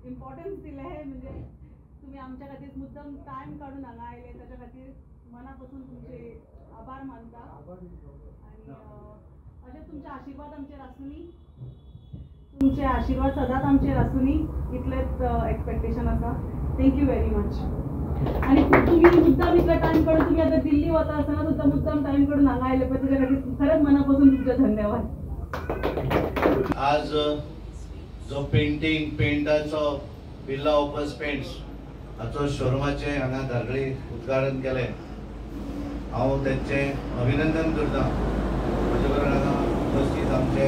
Importance दिले आहे म्हणजे तुम्ही आमच्या खातीर मुद्दम टाइम काढून हांगा आयले त्याच्या खातीर मनापासून तुमचे आभार मानता आणि अशें तुमचे आशीर्वाद आमचेर आसुनी तुमचे आशीर्वाद सदांच आमचेर आसुनी इतलेच एक्सपेक्टेशन आसा थँक्यू व्हेरी मच आणि तुम्ही मुद्दाम इतलो टाइम काढून तुम्ही आता दिल्ली वता आसतना सुद्दां मुद्दाम टाइम काढून हांगा आयले पळय त्याच्या खातीर खरेंच मनापासून तुमचे धन्यवाद. आज जो पेंटाचो बिर्ला ऑफर्स पेंट्स हाचो शोरूमाचे हांगा धारगळी उद्घाटन केलें. हांव तेंचे अभिनंदन करता. म्हजे बरोबर हांगा उपस्थित आमचे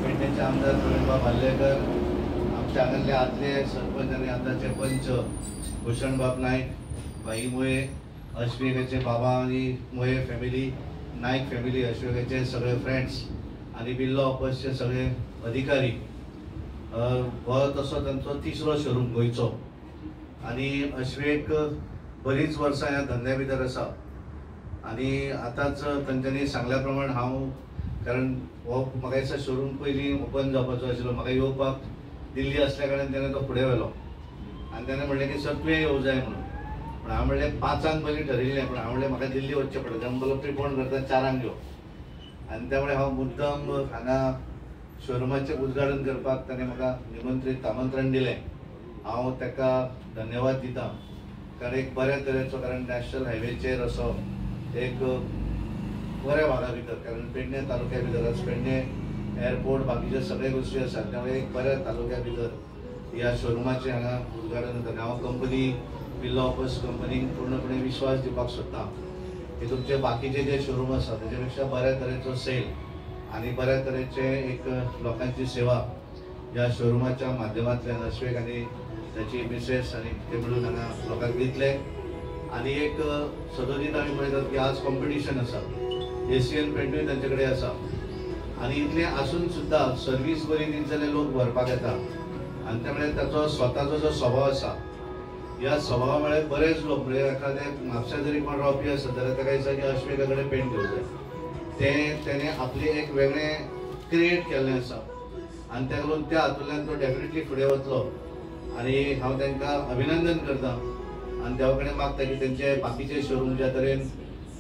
पेडणेचे आमदार प्रवीणबाब हल्लेकर, आमचे हांगातले आदले सरपंच आनी आतांचे पंच भूषणबाब नायक, भाई मोये, अश्वेकाचे बाबा आनी मोये फॅमिली, नायक फॅमिली, अश्वेकाचे सगळे फ्रेंड्स आनी बिर्ला ऑफर्सचे सगळे अधिकारी. हो तसो तांचो तिसरो शोरूम गोंयचो आनी अश्वेक बरीच वर्सां ह्या धंद्या भितर आसा आनी आतांच तांच्यांनी सांगल्या प्रमाण हांव कारण हो म्हाका दिसता शोरूम पयलीं ओपन जावपाचो आशिल्लो. म्हाका येवपाक दिल्ली आसल्या कारणान तेणें तो फुडें व्हेलो आनी तेणें म्हणलें की सर तुवें येवं जाय म्हणून. पूण हांवें म्हणलें 5 पयलीं ठरिल्लें पूण हांवें म्हणलें म्हाका दिल्ली वचचें पडटा तेन्ना प्रिपोण करता 4 यो आनी त्यामुळे हांव मुद्दम हांगा शोरूमाचें उद्घाटन करपाक ताणें म्हाका आमंत्रण दिलें. हांव ताका धन्यवाद दिता कारण एक बऱ्या तरेचो कारण नॅशनल हायवेचेर असो एक बऱ्या भागा भितर कारण पेडणे तालुक्या भितर आसा. पेडणे एअरपोर्ट बाकीचे सगळे गोष्टी आसात त्यामुळे एक बऱ्या तालुक्या भितर ह्या शोरूमाचें हांगा उद्घाटन करता. हांव कंपनी बिर्ला ऑफर्स कंपनीक पूर्णपणे विश्वास दिवपाक सोदतां की तुमचे बाकीचे जे शोरूम आसा तेच्या पेक्षा बऱ्या तरेचो सेल आणि बऱ्या तरेचे एक लोकांची सेवा ह्या शोरूमाच्या माध्यमांतल्यान अश्वेक आनी त्याची मिसेस आनी ते मिळून हांगा लोकांक दितले. आनी एक सदोदीत आमी पळयतात की आज कॉम्पिटिशन आसा. एशियन पेंटूय तांचे कडेन आसा आनी इतलें आसून सुद्दां सर्वीस बरी दित जाल्यार लोक व्हरपाक येता आनी त्यामुळे ताचो स्वताचो जो स्वभाव आसा ह्या स्वभावा मुळे बरेच लोक म्हणजे एखादे म्हापशा जरी कोण रावपी आसत जाल्यार ताका दिसता की अश्वेका कडेन पेंट घेवं जाय. तेणे आपले एक वेगळें क्रिएट केल्लें आसा आनी ताका लागून त्या हातूंतल्यान तो डेफिनेटली फुडें वतलो आनी हांव तांकां अभिनंदन करता आनी देवा कडेन मागता की तेंचे बाकीचे शोरूम ज्या तरेन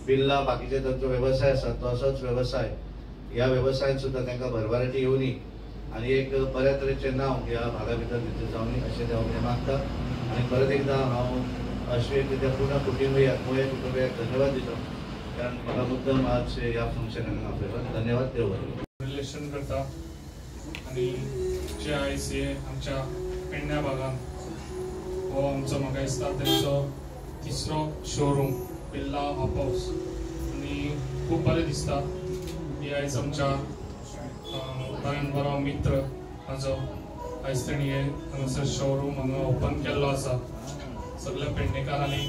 बिर्ला बाकीचे तांचो वेवसाय आसा तो असोच वेवसाय ह्या वेवसायान सुद्दां तांकां भरभराटी येवनी आनी एक बऱ्या तरेचें नांव ह्या भागा भितर जावनी अशें देवा कडेन मागता. आनी परत एकदां हांव अश्वेक त्या पूर्ण कुटुंबियाक मोये कुटुंबियाक धन्यवाद दिता कारण म्हाका मुद्दम आज ह्या फंक्शनाक आपल्याला धन्यवाद देव रिलेशन करता आनी जे आयज हे आमच्या पेडण्या भागान हो आमचो म्हाका दिसता तेंचो तिसरो शोरूम बिर्ला ऑफर्स आनी खूब बरें दिसता की आयज आमच्या बऱ्यान बरो मित्र म्हाजो आयज तेणी हे हांगासर शोरूम हांगा ओपन केल्लो आसा. सगळ्या पेडणेकारांनी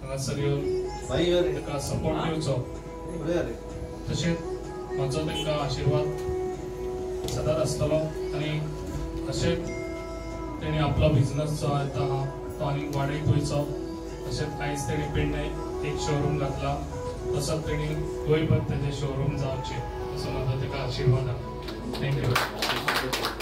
हांगासर येवन ताका सपोर्ट दिवचो तशेंच म्हाजो तांकां आशिर्वाद सदांच आसतलो आनी अशेंच तेणी आपलो बिझनस जो आसा तो आनीक वाडयत वयचो. तशेंच आयज तेणी पेडणे एक शोरूम घातला तसोच तेणी गोंयभर तेजे शोरूम जावचे असो म्हाजो ताका आशिर्वाद आसा. थँक्यू.